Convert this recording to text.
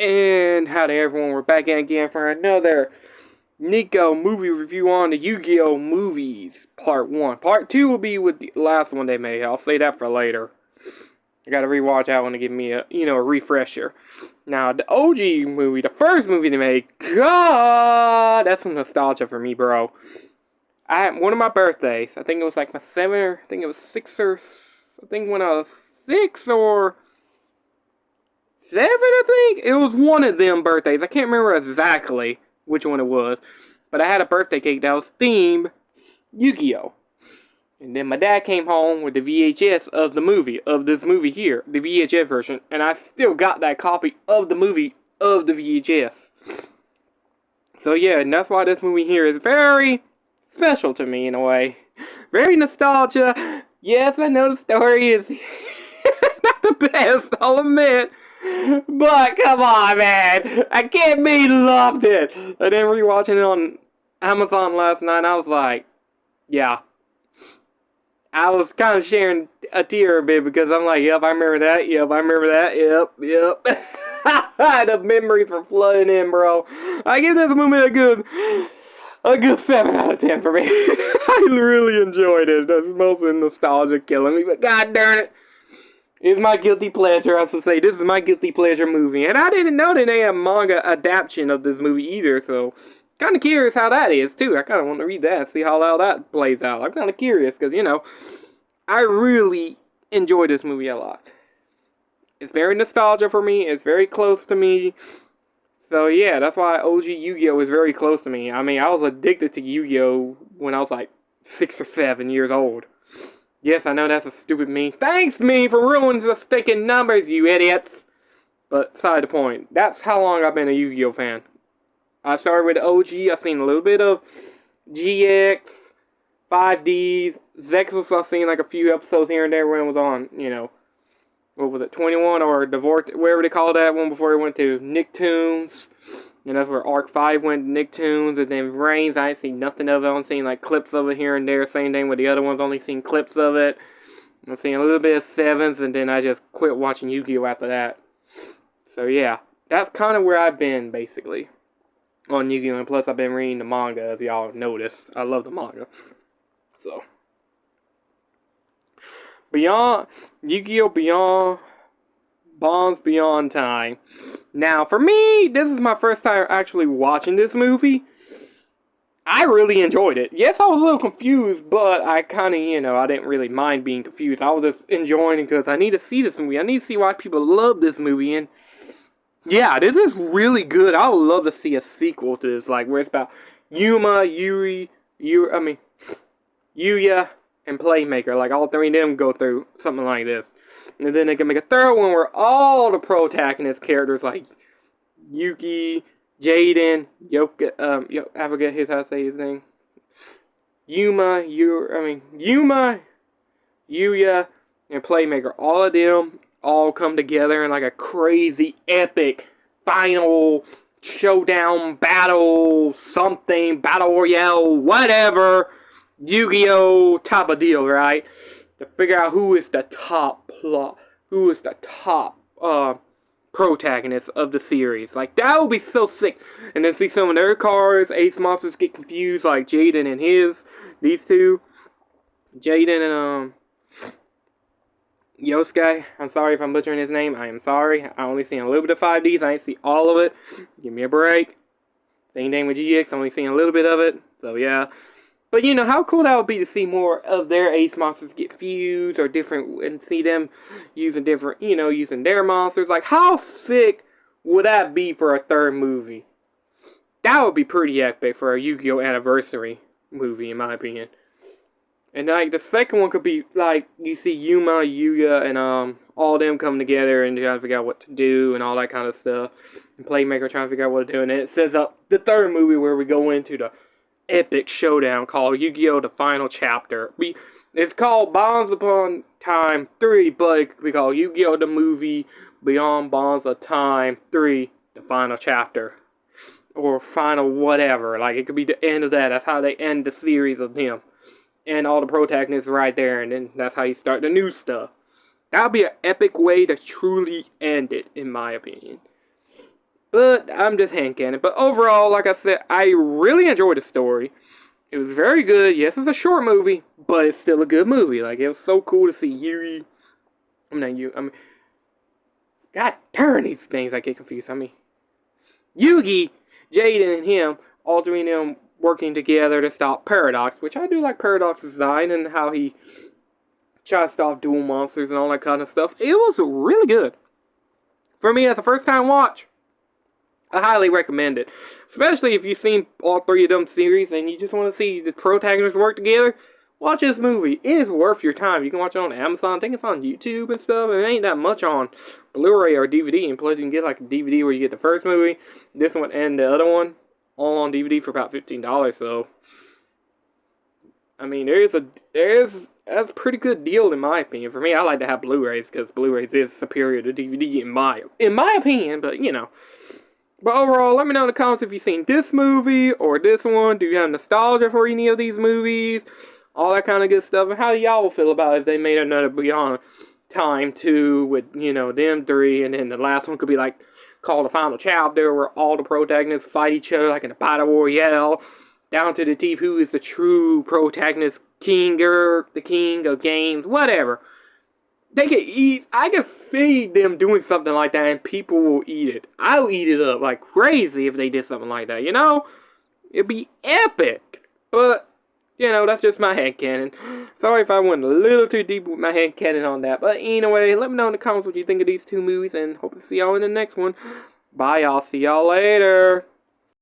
And howdy everyone, we're back in again for another Niko movie review on the Yu-Gi-Oh! Movies, Part 1. Part 2 will be with the last one they made. I'll say that for later. I gotta rewatch that one to give me a refresher. Now, the OG movie, the first movie they made, God, that's some nostalgia for me, bro. I had one of my birthdays, I think it was like my 7 or, I think it was 6 or, I think when I was 6 or 7, I think? It was one of them birthdays. I can't remember exactly which one it was. But I had a birthday cake that was themed Yu-Gi-Oh! And then my dad came home with the VHS of the movie, of this movie here, the VHS version. And I still got that copy of the movie of the VHS. So yeah, and that's why this movie here is very special to me in a way. Very nostalgia. Yes, I know the story is not the best, I'll admit. But come on, man, I can't be loved it. And then rewatching it on Amazon last night, I was like, yeah. I was kind of sharing a tear a bit because I'm like, yep, I remember that. Yep, I remember that. Yep. The memories were flooding in, bro. I give this movie a good 7 out of 10 for me. I really enjoyed it. That's mostly nostalgia killing me, but god darn it. It's my guilty pleasure, I should say. This is my guilty pleasure movie. And I didn't know that they had a manga adaptation of this movie either, so kind of curious how that is, too. I kind of want to read that, see how that plays out. I'm kind of curious, because, I really enjoy this movie a lot. It's very nostalgia for me. It's very close to me. So, yeah, that's why OG Yu-Gi-Oh! Is very close to me. I mean, I was addicted to Yu-Gi-Oh! When I was, like, 6 or 7 years old. Yes, I know that's a stupid meme. Thanks, me, for ruining the sticking numbers, you idiots! But, side the point. That's how long I've been a Yu-Gi-Oh! Fan. I started with OG. I've seen a little bit of GX, 5Ds, Zexus. I've seen like a few episodes here and there when it was on, what was it, 21 or Divorce, whatever they called that one before it went to Nicktoons. And that's where Arc 5 went to Nicktoons, and then Reigns, I ain't seen nothing of it. I've seen like clips of it here and there. Same thing with the other ones, only seen clips of it. I've seen a little bit of Sevens, and then I just quit watching Yu-Gi-Oh! After that. So yeah, that's kind of where I've been, basically, on Yu-Gi-Oh! And plus I've been reading the manga, as y'all noticed. I love the manga. So, Beyond, Yu-Gi-Oh! Beyond, Bonds Beyond Time. Now, for me, this is my first time actually watching this movie. I really enjoyed it. Yes, I was a little confused, but I kind of, I didn't really mind being confused. I was just enjoying it because I need to see this movie. I need to see why people love this movie. And yeah, this is really good. I would love to see a sequel to this, like where it's about Yuma, Yuya, and Playmaker. Like all three of them go through something like this. And then they can make a third one where all the protagonist characters like Yuki, Jaden, I forget how to say his name. Yuma, Yuya, and Playmaker. All of them all come together in like a crazy, epic, final showdown battle, something, battle royale, whatever, Yu-Gi-Oh! Type of deal, right? To figure out who is the top protagonist of the series. Like, that would be so sick. And then see some of their cards, Ace Monsters get confused, like Jaden and these two. Jaden and, Yosuke. I'm sorry if I'm butchering his name. I am sorry. I only seen a little bit of 5Ds. I ain't see all of it. Give me a break. Same thing with GX. Only seen a little bit of it. So, yeah. But, how cool that would be to see more of their Ace Monsters get fused or different, and see them using different, using their monsters. Like, how sick would that be for a third movie? That would be pretty epic for a Yu-Gi-Oh! Anniversary movie, in my opinion. And, like, the second one could be, like, you see Yuma, Yuya, and, all them come together and trying to figure out what to do and all that kind of stuff. And Playmaker trying to figure out what to do. And then it sets up the third movie where we go into the epic showdown called Yu-Gi-Oh! The Final Chapter. It's called Bonds Upon Time 3, but it could be called Yu-Gi-Oh! The Movie Beyond Bonds of Time 3, The Final Chapter. Or final whatever. Like, it could be the end of that. That's how they end the series of them. And all the protagonists right there, and then that's how you start the new stuff. That would be an epic way to truly end it, in my opinion. But I'm just handcanning. But overall, like I said, I really enjoyed the story. It was very good. Yes, it's a short movie, but it's still a good movie. Like, it was so cool to see Yuri. God darn these things, I get confused. Yugi, Jaden, and him, all three of them working together to stop Paradox, which I do like Paradox's design and how he tries to stop dual monsters and all that kind of stuff. It was really good. For me, as a first time watch, I highly recommend it. Especially if you've seen all three of them series and you just want to see the protagonists work together. Watch this movie. It is worth your time. You can watch it on Amazon. I think it's on YouTube and stuff. And it ain't that much on Blu-ray or DVD. And plus you can get like a DVD where you get the first movie, this one, and the other one. All on DVD for about $15. So, I mean, that's a pretty good deal in my opinion. For me, I like to have Blu-rays because Blu-rays is superior to DVD in my opinion. But, you know. But overall, let me know in the comments if you've seen this movie or this one. Do you have nostalgia for any of these movies? All that kind of good stuff. And how y'all feel about if they made another Beyond Time 2 with, you know, them three. And then the last one could be like called The Final Chapter where all the protagonists fight each other like in a battle royale. Down to the thief who is the true protagonist, the king of games, whatever. They could eat. I could see them doing something like that and people will eat it. I'll eat it up like crazy if they did something like that, you know? It'd be epic. But, you know, that's just my headcanon. Sorry if I went a little too deep with my headcanon on that. But anyway, let me know in the comments what you think of these two movies and hope to see y'all in the next one. Bye, y'all. See y'all later.